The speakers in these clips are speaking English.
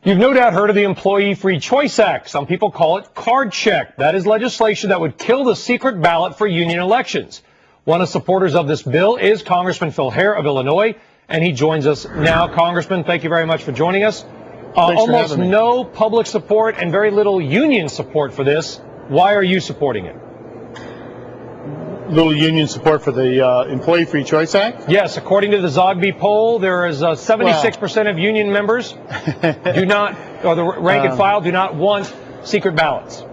You've no doubt heard of the Employee Free Choice Act. Some people call it card check. That is legislation that would kill the secret ballot for union elections. One of the supporters of this bill is Congressman Hare of Illinois, and he joins us now. Congressman, thank you very much for joining us. Almost no public support and very little union support for this. Why are you supporting it? Little union support for the Employee Free Choice Act? Yes, according to the Zogby poll, there is 76% of union members do not, or the rank and file do not want secret ballots.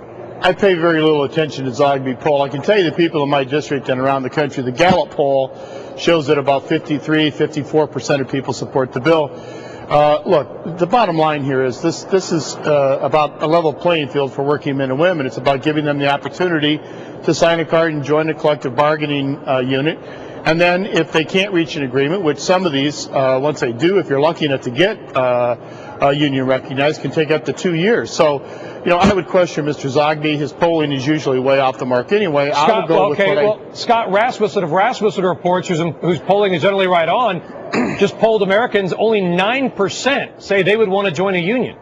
I pay very little attention to Zogby poll. I can tell you the people in my district and around the country, the Gallup poll shows that about 54% of people support the bill. Look, the bottom line here is this is about a level playing field for working men and women. It's about giving them the opportunity to sign a card and join a collective bargaining unit. And then if they can't reach an agreement, which some of these, once they do, if you're lucky enough to get a union recognized, can take up to 2 years. So, I would question Mr. Zogby. His polling is usually way off the mark anyway. Scott Rasmussen of Rasmussen Reports, whose polling is generally right on, just polled Americans. Only 9% say they would want to join a union.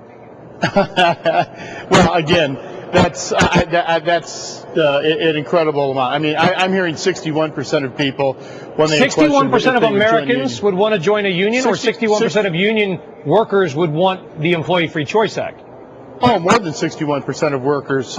Well, again, that's an incredible amount. I mean, I'm hearing 61% of people when they 61% of Americans would want to join a union, or 61% of union workers would want the Employee Free Choice Act. Oh, more than 61% of workers,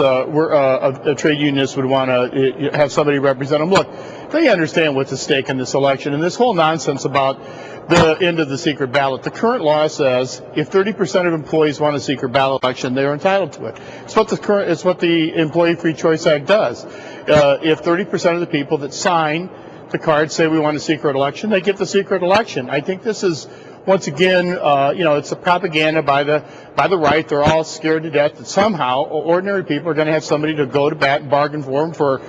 trade unionists would want to have somebody represent them. Look, they understand what's at stake in this election, and this whole nonsense about the end of the secret ballot. The current law says if 30% of employees want a secret ballot election, they are entitled to it. It's what the Employee Free Choice Act does. If 30% of the people that sign the card say we want a secret election, they get the secret election. I think this is, once again, it's a propaganda by the right. They're all scared to death that somehow ordinary people are going to have somebody to go to bat and bargain for them for,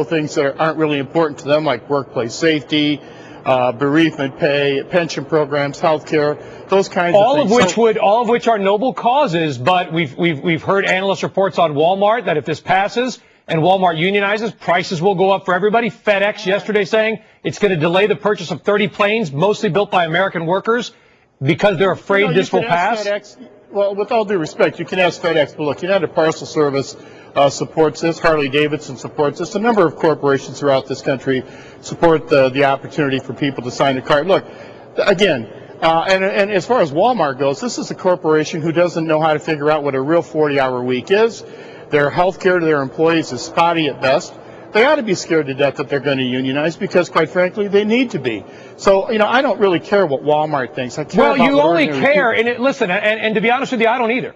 things that aren't really important to them, like workplace safety, bereavement pay, pension programs, health care, those kinds of things. All of which are noble causes, but we've heard analyst reports on Walmart that if this passes and Walmart unionizes, prices will go up for everybody. FedEx yesterday saying it's going to delay the purchase of 30 planes, mostly built by American workers, because they're afraid this will pass. FedEx, well, with all due respect, you can ask FedEx, but look, United Parcel Service supports this. Harley Davidson supports this. A number of corporations throughout this country support the opportunity for people to sign a card. Look, again, and as far as Walmart goes, this is a corporation who doesn't know how to figure out what a real 40-hour week is. Their health care to their employees is spotty at best. They ought to be scared to death that they're going to unionize because, quite frankly, they need to be. So, I don't really care what Walmart thinks. I care about you only care, and to be honest with you, I don't either.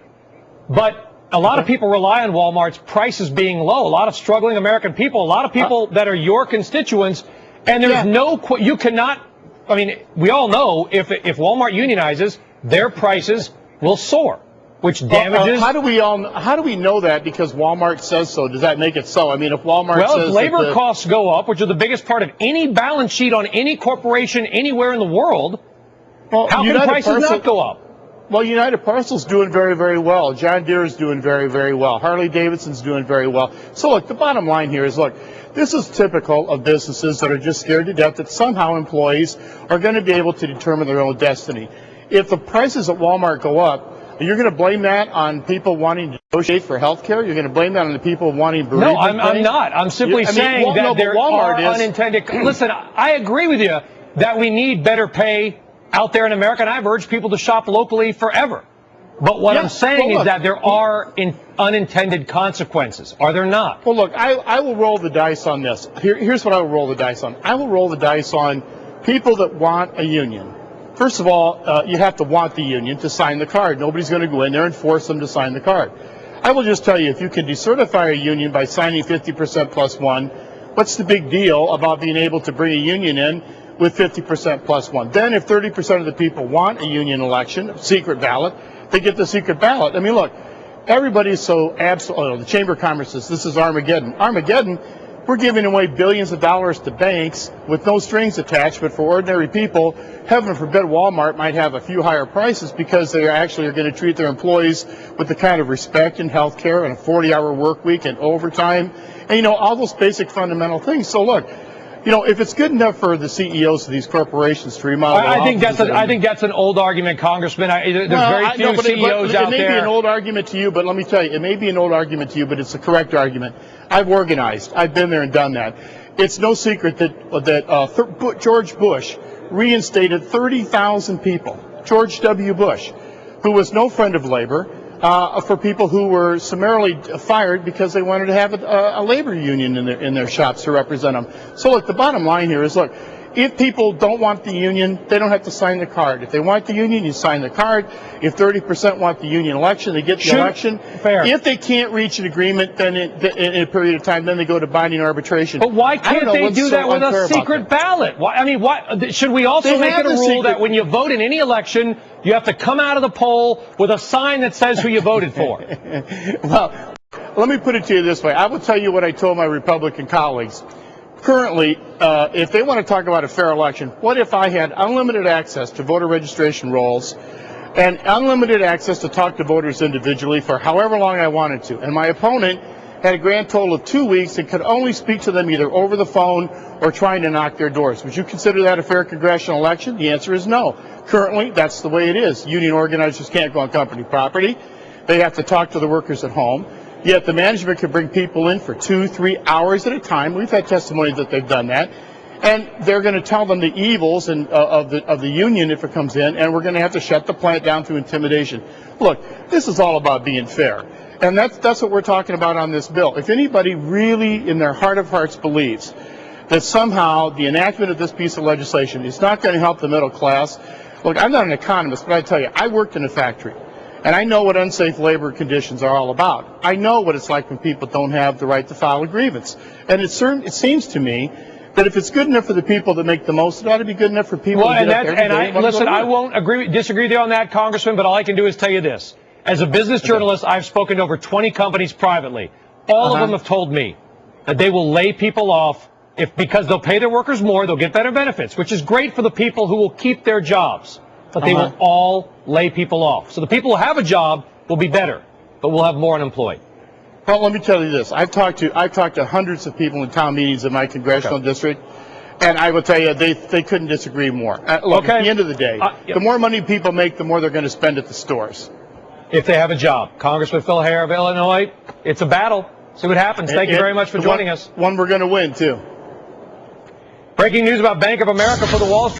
But a lot of people rely on Walmart's prices being low. A lot of struggling American people, a lot of people that are your constituents, and there's you cannot, we all know if Walmart unionizes, their prices will soar, which damages. How do we know that? Because Walmart says so. Does that make it so? If Walmart says if labor costs go up, which are the biggest part of any balance sheet on any corporation anywhere in the world, how can prices not go up? Well, United Parcel's doing very, very well. John Deere's doing very, very well. Harley Davidson's doing very well. So, look, the bottom line here is, this is typical of businesses that are just scared to death that somehow employees are going to be able to determine their own destiny. If the prices at Walmart go up, you're going to blame that on people wanting to negotiate for health care? You're going to blame that on the people wanting bereavement? No, I'm not. I'm simply saying that there are unintended. Listen, I agree with you that we need better pay out there in America, and I've urged people to shop locally forever. But what I'm saying is that there are unintended consequences. Are there not? Well, look, I will roll the dice on this. Here's what I will roll the dice on. I will roll the dice on people that want a union. First of all, you have to want the union to sign the card. Nobody's going to go in there and force them to sign the card. I will just tell you, if you can decertify a union by signing 50% plus one, what's the big deal about being able to bring a union in with 50% plus one? Then if 30% of the people want a union election, secret ballot, they get the secret ballot. Look, everybody's so absolute. The Chamber of Commerce says this is Armageddon. Armageddon, we're giving away billions of dollars to banks with no strings attached, but for ordinary people, heaven forbid Walmart might have a few higher prices because they actually are going to treat their employees with the kind of respect and health care and a 40-hour work week and overtime and, all those basic fundamental things. So, look, if it's good enough for the CEOs of these corporations to remodel, I think that's an old argument, Congressman. There's very few CEOs out there. It may be an old argument to you, but let me tell you, it may be an old argument to you, but it's the correct argument. I've organized. I've been there and done that. It's no secret that George Bush reinstated 30,000 people. George W. Bush, who was no friend of labor, for people who were summarily fired because they wanted to have a labor union in their shops to represent them. So look, the bottom line here is, look, if people don't want the union, they don't have to sign the card. If they want the union, you sign the card. If 30% want the union election, they get the election. Fair. If they can't reach an agreement, then in a period of time, then they go to binding arbitration. But why can't they do that with a secret ballot? Should we also make it a rule that when you vote in any election, you have to come out of the poll with a sign that says who you voted for? Well, let me put it to you this way. I will tell you what I told my Republican colleagues. Currently, if they want to talk about a fair election, what if I had unlimited access to voter registration rolls and unlimited access to talk to voters individually for however long I wanted to, and my opponent had a grand total of 2 weeks and could only speak to them either over the phone or trying to knock their doors? Would you consider that a fair congressional election? The answer is no. Currently, that's the way it is. Union organizers can't go on company property. They have to talk to the workers at home. Yet the management can bring people in for 2-3 hours at a time. We've had testimony that they've done that. And they're going to tell them the evils of the union if it comes in, and we're going to have to shut the plant down through intimidation. Look, this is all about being fair. And that's what we're talking about on this bill. If anybody really in their heart of hearts believes that somehow the enactment of this piece of legislation is not going to help the middle class, look, I'm not an economist, but I tell you, I worked in a factory. And I know what unsafe labor conditions are all about. I know what it's like when people don't have the right to file a grievance. And it seems to me that if it's good enough for the people that make the most, it ought to be good enough for people to get up there every day. Listen, I won't disagree with you on that, Congressman, but all I can do is tell you this. As a business journalist, I've spoken to over 20 companies privately. All of them have told me that they will lay people off because they'll pay their workers more, they'll get better benefits, which is great for the people who will keep their jobs. But they will all lay people off. So the people who have a job will be better, but we'll have more unemployed. Well, let me tell you this. I've talked to hundreds of people in town meetings in my congressional district, and I will tell you they couldn't disagree more. Look, at the end of the day, the more money people make, the more they're going to spend at the stores. If they have a job. Congressman Phil Hare of Illinois, it's a battle. See what happens. Thank you very much for joining us. One we're going to win, too. Breaking news about Bank of America for the Wall Street.